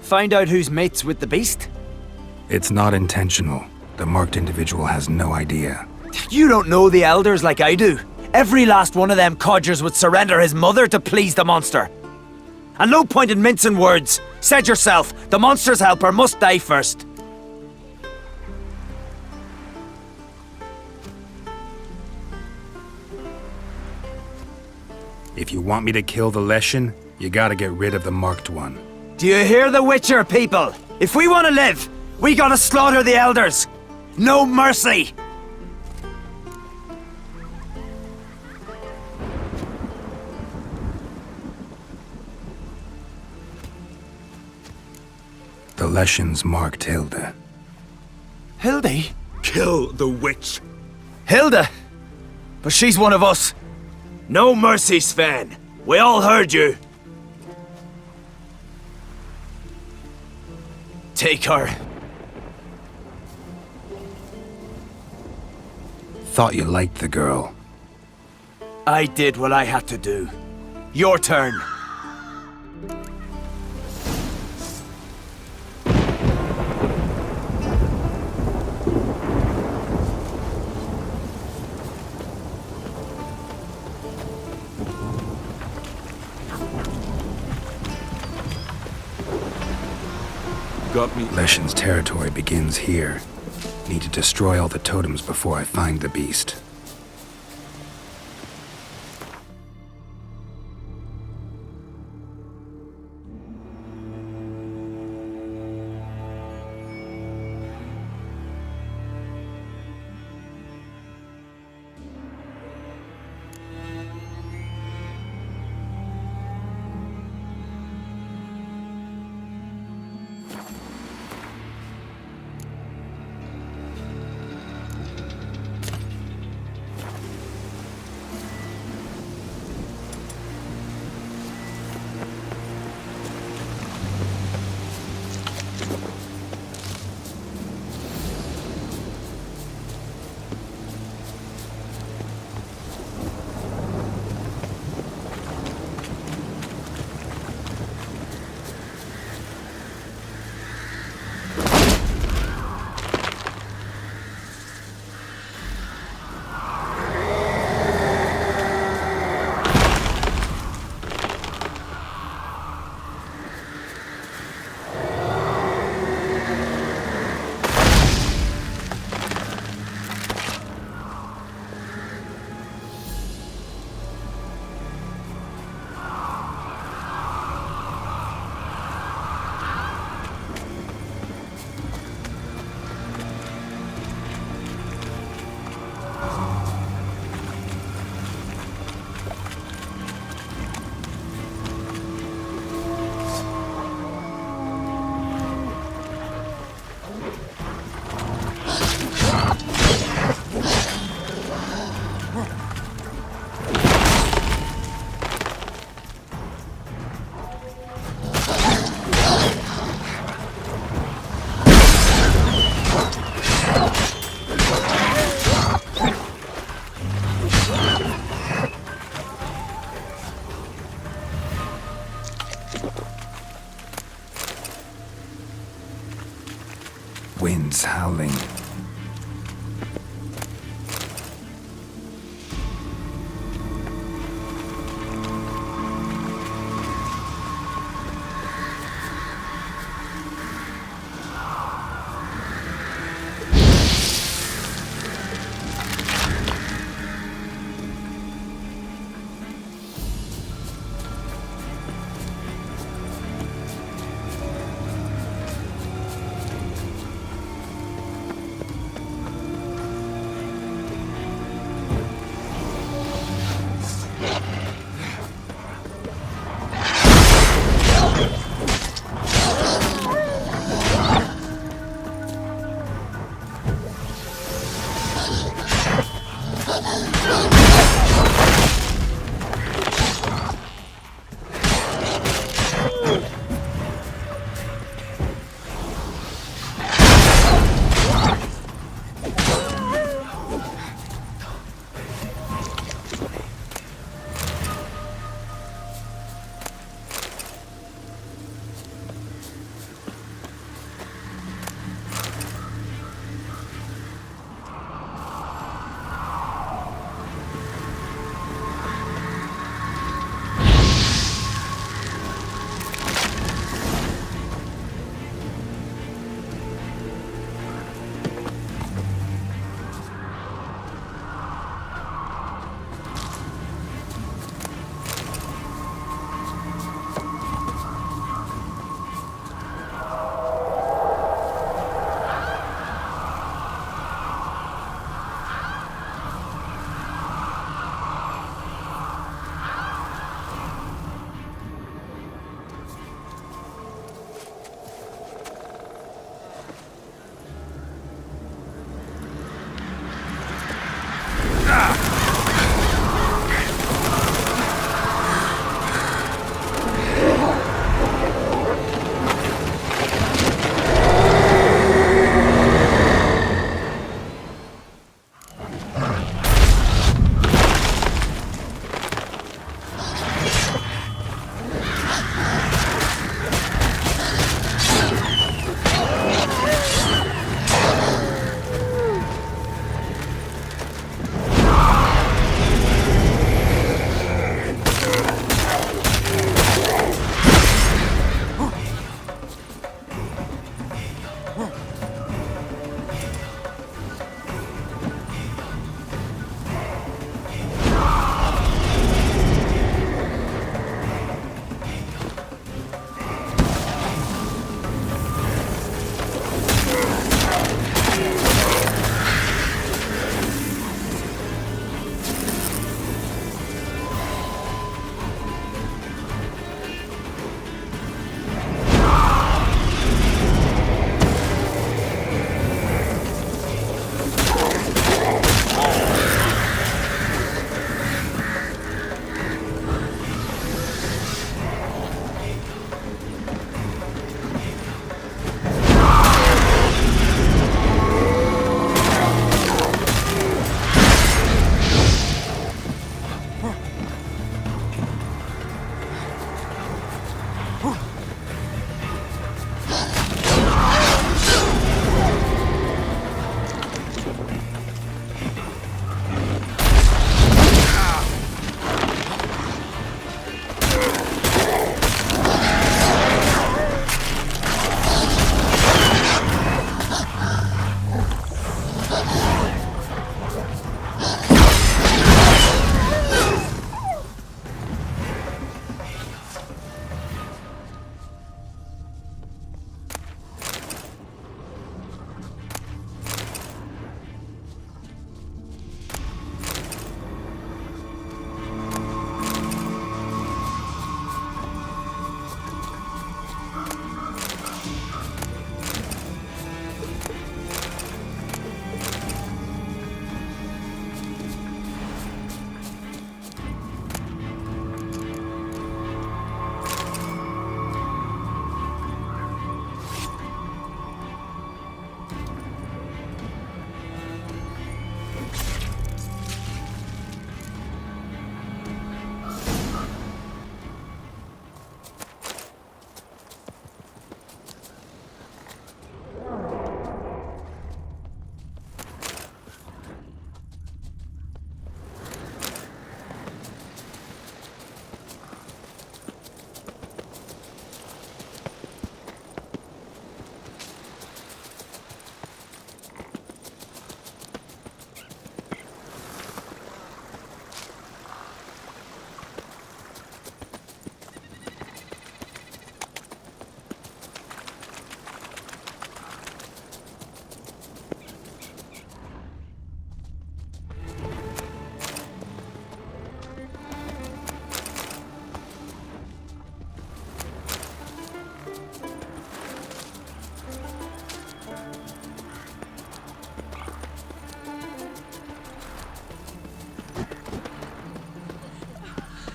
find out who's mates with the beast? It's not intentional. The marked individual has no idea. You don't know the elders like I do. Every last one of them codgers would surrender his mother to please the monster. And no point in mincing words. Said yourself, the monster's helper must die first. If you want me to kill the Leshen, you gotta get rid of the marked one. Do you hear the Witcher, people? If we want to live, we gotta slaughter the elders. No mercy! The Leshen's marked Hilda. Hildy? Kill the witch. Hilda? But she's one of us. No mercy, Sven. We all heard you. Take her. Thought you liked the girl. I did what I had to do. Your turn. Got me. Leshen's territory begins here. Need to destroy all the totems before I find the beast. Winds howling.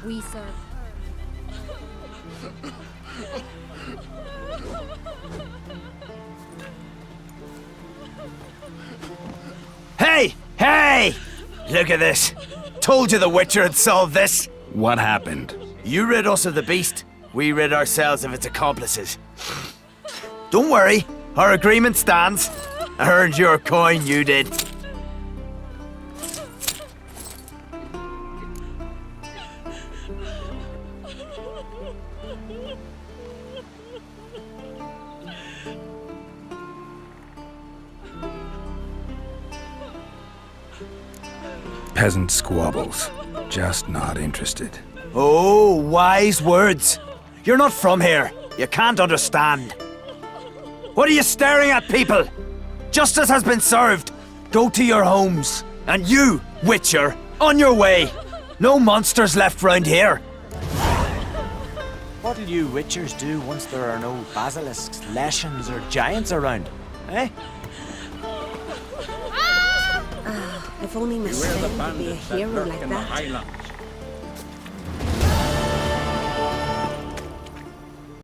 We serve. Hey! Hey! Look at this. Told you the Witcher had solved this. What happened? You rid us of the beast. We rid ourselves of its accomplices. Don't worry. Our agreement stands. I earned your coin, you did. Peasant squabbles. Just not interested. Oh, wise words. You're not from here. You can't understand. What are you staring at, people? Justice has been served. Go to your homes. And you, Witcher, on your way. No monsters left round here. What'll you Witchers do once there are no basilisks, leshens, or giants around? Eh? If only my son could be a hero like that.